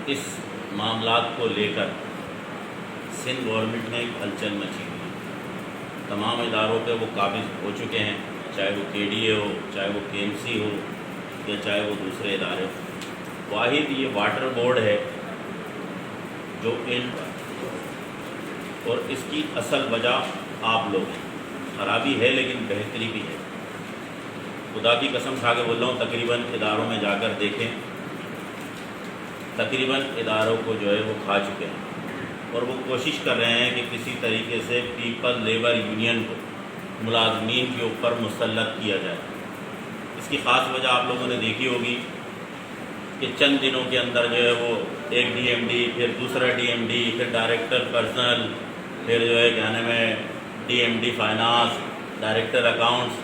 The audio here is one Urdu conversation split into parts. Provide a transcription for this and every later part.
اس معاملات کو لے کر سندھ گورنمنٹ میں ایک ہلچل مچی ہوئی. تمام اداروں پہ وہ قابض ہو چکے ہیں، چاہے وہ KDA ہو، چاہے وہ KMC ہو، یا چاہے وہ دوسرے ادارے ہوں. واحد یہ واٹر بورڈ ہے جو اور اس کی اصل وجہ آپ لوگ ہیں. خرابی ہے لیکن بہتری بھی ہے. خدا کی قسم کھا کے بول رہا ہوں، تقریباً اداروں میں جا کر دیکھیں، تقریباً اداروں کو جو ہے وہ کھا چکے ہیں، اور وہ کوشش کر رہے ہیں کہ کسی طریقے سے پیپل لیبر یونین کو ملازمین کے اوپر مسلط کیا جائے. اس کی خاص وجہ آپ لوگوں نے دیکھی ہوگی کہ چند دنوں کے اندر جو ہے وہ ایک DMD، پھر دوسرا DMD، پھر ڈائریکٹر پرسنل، پھر جو ہے کیا نام ہے DMD فائنانس، ڈائریکٹر اکاؤنٹس،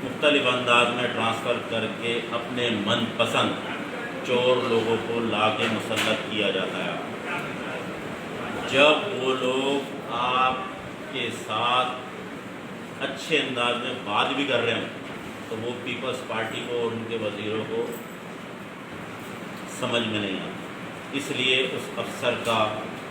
مختلف انداز میں ٹرانسفر کر کے اپنے من پسند چور لوگوں کو لا کے مسلط کیا جاتا ہے. جب وہ لوگ آپ کے ساتھ اچھے انداز میں بات بھی کر رہے ہوں تو وہ پیپلز پارٹی کو اور ان کے وزیروں کو سمجھ میں نہیں آتا. اس لیے اس افسر کا،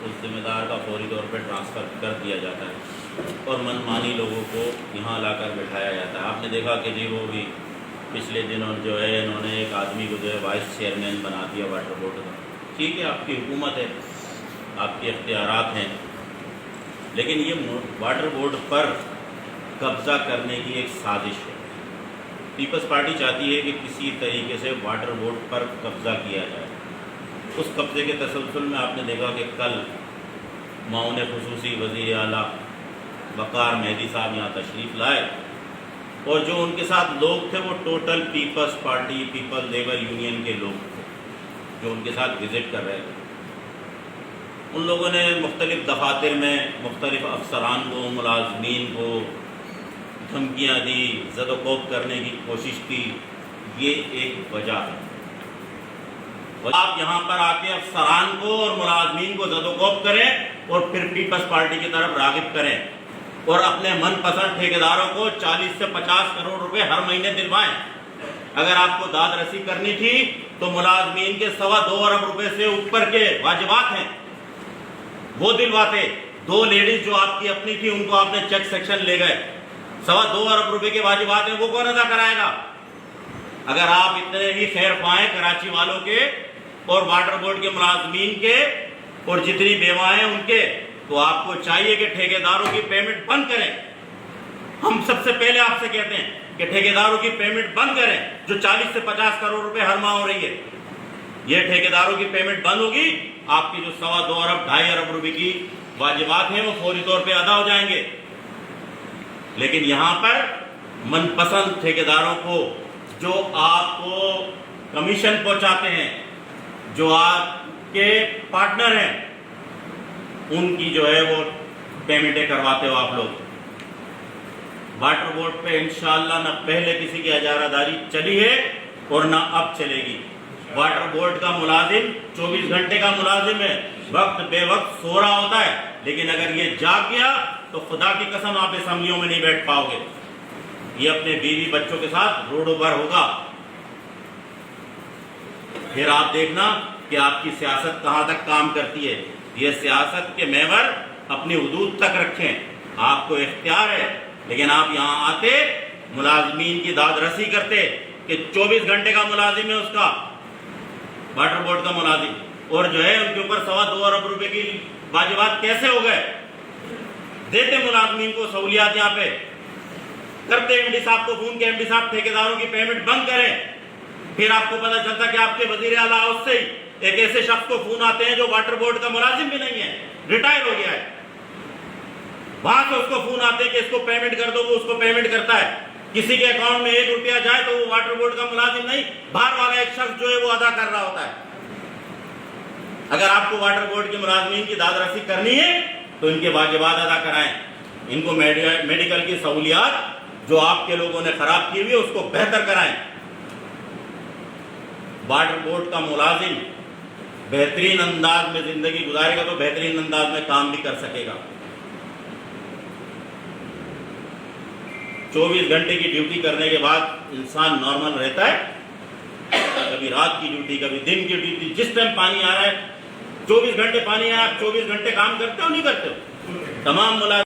اس ذمہ دار کا فوری طور پہ ٹرانسفر کر دیا جاتا ہے اور من مانی لوگوں کو یہاں لا کر بٹھایا جاتا ہے. آپ نے دیکھا کہ جی وہ بھی پچھلے دنوں جو ہے انہوں نے ایک آدمی کو جو ہے وائس چیئرمین بنا دیا واٹر بورڈ کا. ٹھیک ہے، آپ کی حکومت ہے، آپ کے اختیارات ہیں، لیکن یہ واٹر بورڈ پر قبضہ کرنے کی ایک سازش ہے. پیپلز پارٹی چاہتی ہے کہ کسی طریقے سے واٹر بورڈ پر قبضہ کیا جائے. اس قبضے کے تسلسل میں آپ نے دیکھا کہ کل معاون خصوصی وزیر اعلیٰ وقار مہدی صاحب یہاں تشریف لائے، اور جو ان کے ساتھ لوگ تھے وہ ٹوٹل پیپلز پارٹی، پیپل لیبر یونین کے لوگ تھے جو ان کے ساتھ وزٹ کر رہے تھے. ان لوگوں نے مختلف دفاتر میں مختلف افسران کو، ملازمین کو دھمکیاں دی، زد و کوب کرنے کی کوشش کی. یہ ایک وجہ ہے. آپ یہاں پر آ کے افسران کو اور ملازمین کو زد و کوب کریں اور پھر پیپلز پارٹی کی طرف راغب کریں اور اپنے من پسند ٹھیکیداروں کو 40 سے 50 کروڑ روپے ہر مہینے دلوائیں. اگر آپ کو داد رسی کرنی تھی تو ملازمین کے 2.25 ارب روپے سے اوپر کے واجبات ہیں وہ دلواتے. 2 لیڈیز جو آپ کی اپنی تھی ان کو آپ نے چیک سیکشن لے گئے. 2.25 ارب روپے کے واجبات ہیں، وہ کون ادا کرائے گا؟ اگر آپ اتنے ہی خیر پائیں کراچی والوں کے اور واٹر بورڈ کے ملازمین کے اور جتنی بیوائیں ان کے، تو آپ کو چاہیے کہ ٹھیکیداروں کی پیمنٹ بند کریں. ہم سب سے پہلے آپ سے کہتے ہیں کہ ٹھیکیداروں کی پیمنٹ بند کریں جو 40 سے 50 کروڑ روپے ہر ماہ ہو رہی ہے. یہ ٹھیکیداروں کی پیمنٹ بند ہوگی، آپ کی جو 2.25 ارب 2.5 ارب روپے کی واجبات ہیں وہ فوری طور پہ ادا ہو جائیں گے. لیکن یہاں پر من پسند ٹھیکیداروں کو جو آپ کو کمیشن پہنچاتے ہیں، جو آپ کے پارٹنر ہیں، ان کی جو ہے وہ پیمنٹیں کرواتے ہو آپ لوگ. واٹر بورڈ پہ انشاءاللہ نہ پہلے کسی کی اجارہ داری چلی ہے اور نہ اب چلے گی. واٹر بورڈ کا ملازم 24 گھنٹے کا ملازم ہے، وقت بے وقت سو رہا ہوتا ہے، لیکن اگر یہ جاگ گیا تو خدا کی قسم آپ اسمبلیوں میں نہیں بیٹھ پاؤ گے. یہ اپنے بیوی بچوں کے ساتھ روڈوں پر ہوگا. پھر آپ دیکھنا کہ آپ کی سیاست کہاں تک کام کرتی ہے. یہ سیاست کے محور اپنی حدود تک رکھیں، آپ کو اختیار ہے، لیکن آپ یہاں آتے ملازمین کی داد رسی کرتے کہ 24 گھنٹے کا ملازم ہے اس کا واٹر بورڈ کا ملازم، اور جو ہے ان کے اوپر 2.25 ارب روپے کی واجبات کیسے ہو گئے. دیتے ملازمین کو سہولیات، یہاں پہ کرتے MD صاحب کو فون کہ MD صاحب ٹھیکیداروں کی پیمنٹ بند کریں. پھر آپ کو پتا چلتا کہ آپ کے وزیر اعلیٰ ہاؤس سے ہی ایک ایسے شخص کو فون آتے ہیں جو واٹر بورڈ کا ملازم بھی نہیں ہے، ریٹائر ہو گیا ہے. وہاں سے اس کو فون آتے ہیں کہ اس کو پیمنٹ کر دو، وہ اس کو پیمنٹ کرتا ہے. کسی کے اکاؤنٹ میں 1 روپیہ جائے تو وہ واٹر بورڈ کا ملازم نہیں، باہر والا ایک شخص جو ہے وہ ادا کر رہا ہوتا ہے. اگر آپ کو واٹر بورڈ کے ملازمین کی داد رسی کرنی ہے تو ان کے واجبات ادا کرائیں. ان کو میڈیکل کی سہولیات جو آپ کے لوگوں نے خراب کی ہوئی ہے اس کو بہتر کرائیں. واٹر بورڈ کا ملازم بہترین انداز میں زندگی گزارے گا تو بہترین انداز میں کام بھی کر سکے گا. 24 گھنٹے کی ڈیوٹی کرنے کے بعد انسان نارمل رہتا ہے. کبھی رات کی ڈیوٹی، کبھی دن کی ڈیوٹی، جس ٹائم پانی آ رہا ہے 24 گھنٹے پانی ہے، آپ 24 گھنٹے کام کرتے ہو نہیں کرتے ہو؟ تمام ملازم